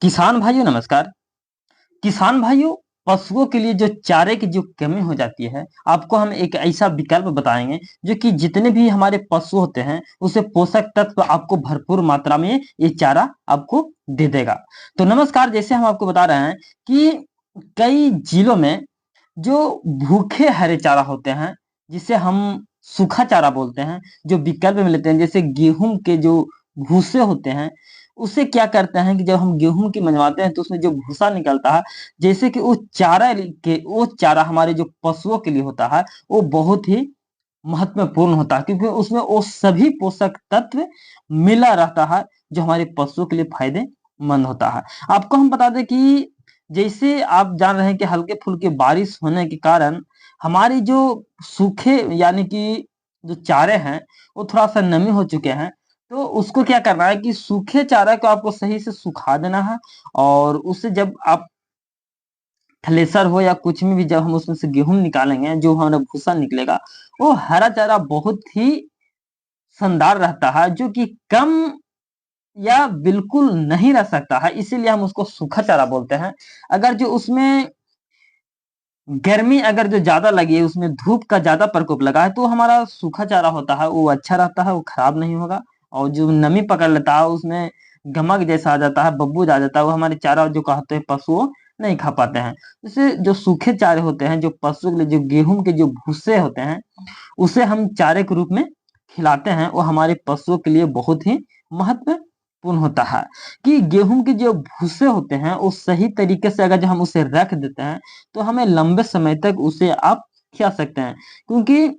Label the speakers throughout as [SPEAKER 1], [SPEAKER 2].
[SPEAKER 1] किसान भाइयों नमस्कार। किसान भाइयों, पशुओं के लिए जो चारे की जो कमी हो जाती है, आपको हम एक ऐसा विकल्प बताएंगे जो कि जितने भी हमारे पशु होते हैं उसे पोषक तत्व आपको भरपूर मात्रा में ये चारा आपको दे देगा। तो नमस्कार, जैसे हम आपको बता रहे हैं कि कई जिलों में जो भूखे हरे चारा होते हैं, जिसे हम सूखा चारा बोलते हैं, जो विकल्प में लेते हैं, जैसे गेहूं के जो भूसे होते हैं, उसे क्या करते हैं कि जब हम गेहूं की मंजवाते हैं तो उसमें जो भूसा निकलता है, जैसे कि वो चारा हमारे जो पशुओं के लिए होता है, वो बहुत ही महत्वपूर्ण होता है, क्योंकि उसमें वो सभी पोषक तत्व मिला रहता है जो हमारे पशुओं के लिए फायदेमंद होता है। आपको हम बता दें कि जैसे आप जान रहे हैं कि हल्के फुल्के बारिश होने के कारण हमारी जो सूखे यानी कि जो चारे हैं वो थोड़ा सा नमी हो चुके हैं। तो उसको क्या करना है कि सूखे चारा को आपको सही से सुखा देना है, और उससे जब आप थ्रेसर हो या कुछ में भी जब हम उसमें से गेहूं निकालेंगे, जो हमारा भूसा निकलेगा वो हरा चारा बहुत ही शानदार रहता है, जो कि कम या बिल्कुल नहीं रह सकता है, इसीलिए हम उसको सूखा चारा बोलते हैं। अगर जो उसमें गर्मी अगर जो ज्यादा लगी है, उसमें धूप का ज्यादा प्रकोप लगा है, तो हमारा सूखा चारा होता है वो अच्छा रहता है, वो खराब नहीं होगा। और जो नमी पकड़ लेता है उसमें गमक जैसा आ जाता है, बब्बूज आ जाता है, वो हमारे चारा जो कहते हैं पशुओं नहीं खा पाते हैं। जैसे जो सूखे चारे होते हैं, जो पशु के लिए जो गेहूं के जो भूसे होते हैं, उसे हम चारे के रूप में खिलाते हैं, वो हमारे पशुओं के लिए बहुत ही महत्वपूर्ण होता है। कि गेहूं के जो भूसे होते हैं वो सही तरीके से अगर जो हम उसे रख देते हैं तो हमें लंबे समय तक उसे आप खिला सकते हैं, क्योंकि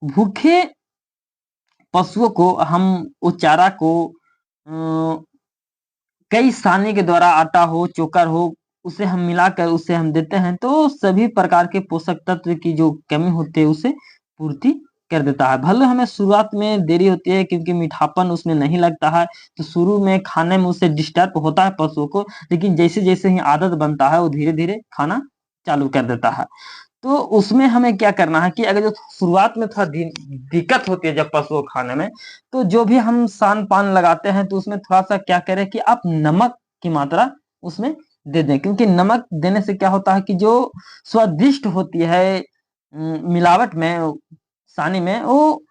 [SPEAKER 1] भूखे पशुओं को हम वो चारा को कई सानी के द्वारा आटा हो चोकर हो उसे हम मिलाकर उसे हम देते हैं, तो सभी प्रकार के पोषक तत्व की जो कमी होती है उसे पूर्ति कर देता है। भले हमें शुरुआत में देरी होती है क्योंकि मीठापन उसमें नहीं लगता है, तो शुरू में खाने में उसे डिस्टर्ब होता है पशुओं को, लेकिन जैसे जैसे ही आदत बनता है वो धीरे धीरे खाना चालू कर देता है। तो उसमें हमें क्या करना है कि अगर जो शुरुआत में थोड़ा दिक्कत होती है जब पशुओं को खाने में, तो जो भी हम सान पान लगाते हैं तो उसमें थोड़ा सा क्या करें कि आप नमक की मात्रा उसमें दे दें, क्योंकि नमक देने से क्या होता है कि जो स्वादिष्ट होती है मिलावट में सानी में, वो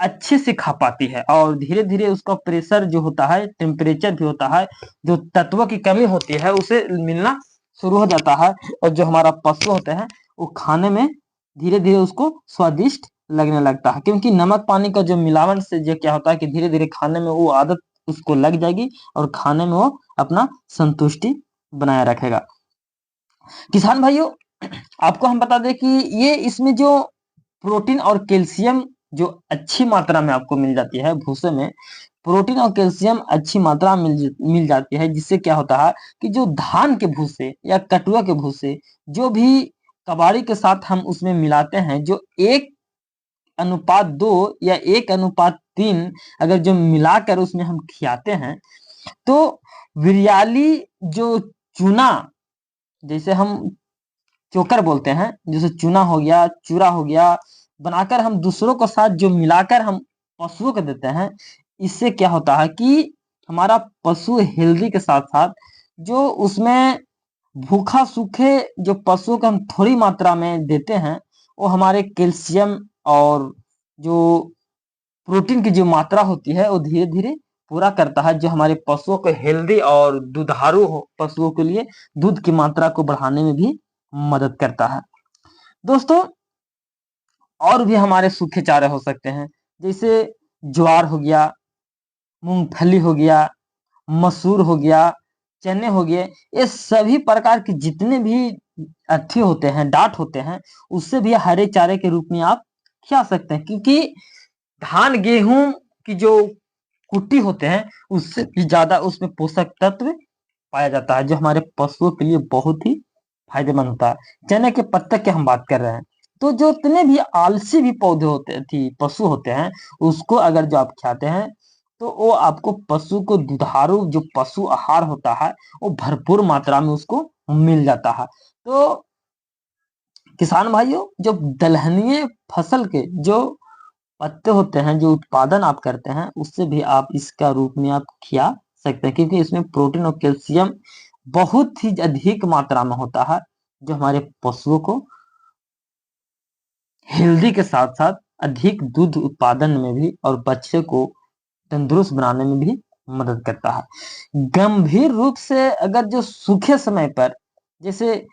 [SPEAKER 1] अच्छे से खा पाती है, और धीरे धीरे उसका प्रेशर जो होता है, टेम्परेचर भी होता है, जो तत्वों की कमी होती है उसे मिलना शुरू हो जाता है, और जो हमारा पशु होते हैं वो खाने में धीरे धीरे उसको स्वादिष्ट लगने लगता है, क्योंकि नमक पानी का जो मिलावन से जो क्या होता है कि धीरे धीरे खाने में वो आदत उसको लग जाएगी, और खाने में वो अपना संतुष्टि बनाए रखेगा। किसान भाइयों, आपको हम बता दें कि ये इसमें जो प्रोटीन और कैल्शियम जो अच्छी मात्रा में आपको मिल जाती है भूसे में, प्रोटीन और कैल्शियम अच्छी मात्रा में मिल जाती है, जिससे क्या होता है कि जो धान के भूसे या कटुआ के भूसे जो भी कबाड़ी के साथ हम उसमें मिलाते हैं, जो 1:2 या 1:3 अगर जो मिलाकर उसमें हम खिलाते हैं, तो विरियाली जो चूना, जैसे हम चोकर बोलते हैं, जैसे चूना हो गया, चूरा हो गया, बनाकर हम दूसरों के साथ जो मिलाकर हम पशुओं को देते हैं, इससे क्या होता है कि हमारा पशु हेल्दी के साथ साथ जो उसमें भूखा सूखे जो पशुओं को हम थोड़ी मात्रा में देते हैं, वो हमारे कैल्शियम और जो प्रोटीन की जो मात्रा होती है वो धीरे धीरे पूरा करता है, जो हमारे पशुओं को हेल्दी और दुधारू पशुओं के लिए दूध की मात्रा को बढ़ाने में भी मदद करता है। दोस्तों, और भी हमारे सूखे चारे हो सकते हैं, जैसे ज्वार हो गया, मूंगफली हो गया, मसूर हो गया, चने हो गए, ये सभी प्रकार के जितने भी अच्छे होते हैं, डांट होते हैं, उससे भी हरे चारे के रूप में आप खिला सकते हैं, क्योंकि धान गेहूं की जो कुट्टी होते हैं उससे भी ज्यादा उसमें पोषक तत्व पाया जाता है, जो हमारे पशुओं के लिए बहुत ही फायदेमंद होता है। चने के पत्ते की हम बात कर रहे हैं, तो जो इतने भी आलसी भी पौधे होते थी पशु होते हैं, उसको अगर जो आप खाते हैं तो वो आपको पशु को दुधारू जो पशु आहार होता है वो भरपूर मात्रा में उसको मिल जाता है। तो किसान भाइयों, जो दलहनीय फसल के जो पत्ते होते हैं, जो उत्पादन आप करते हैं, उससे भी आप इसका रूप में आप खिला सकते हैं, क्योंकि इसमें प्रोटीन और कैल्शियम बहुत ही अधिक मात्रा में होता है, जो हमारे पशुओं को हेल्दी के साथ साथ अधिक दूध उत्पादन में भी और बच्चे को तंदुरुस्त बनाने में भी मदद करता है। गंभीर रूप से अगर जो सूखे समय पर, जैसे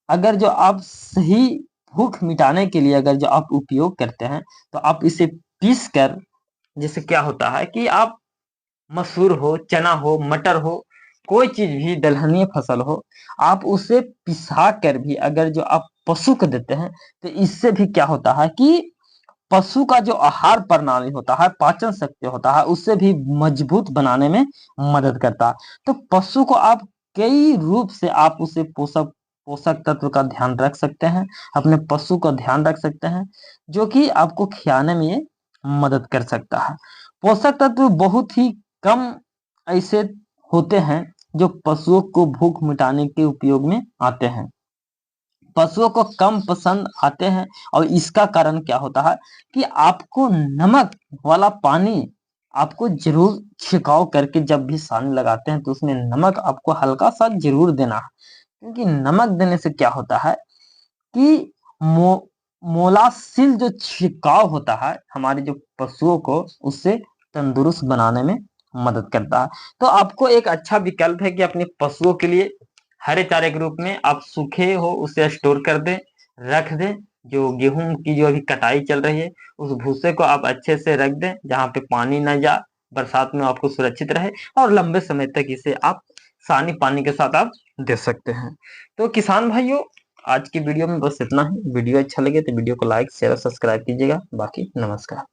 [SPEAKER 1] अगर जो आप सही भूख मिटाने के लिए अगर जो आप उपयोग करते हैं, तो आप इसे पीस कर, जैसे क्या होता है कि आप मसूर हो, चना हो, मटर हो, कोई चीज भी दलहनी फसल हो, आप उसे पिसा कर भी अगर जो आप पशु को देते हैं, तो इससे भी क्या होता है कि पशु का जो आहार प्रणाली होता है, पाचन शक्ति होता है, उससे भी मजबूत बनाने में मदद करता है। तो पशु को आप कई रूप से आप उसे पोषक पोषक तत्व का ध्यान रख सकते हैं, अपने पशु का ध्यान रख सकते हैं, जो कि आपको खिलाने में ये मदद कर सकता है। पोषक तत्व बहुत ही कम ऐसे होते हैं जो पशुओं को भूख मिटाने के उपयोग में आते हैं, पशुओं को कम पसंद आते हैं। और इसका कारण क्या होता है कि आपको नमक वाला पानी आपको जरूर छिड़काव करके जब भी सानी लगाते हैं, तो उसमें नमक आपको हल्का सा जरूर देना है, क्योंकि नमक देने से क्या होता है कि मोलासिल जो छिड़काव होता है हमारे जो पशुओं को, उससे तंदुरुस्त बनाने में मदद करता है। तो आपको एक अच्छा विकल्प है कि अपने पशुओं के लिए हरे चारे के रूप में आप सूखे हो उसे स्टोर कर दें, रख दें। जो गेहूं की जो अभी कटाई चल रही है, उस भूसे को आप अच्छे से रख दें जहां पे पानी न जा, बरसात में आपको सुरक्षित रहे, और लंबे समय तक इसे आप सानी पानी के साथ आप दे सकते हैं। तो किसान भाइयों, आज की वीडियो में बस इतना ही। वीडियो अच्छा लगे तो वीडियो को लाइक शेयर और सब्सक्राइब कीजिएगा। बाकी नमस्कार।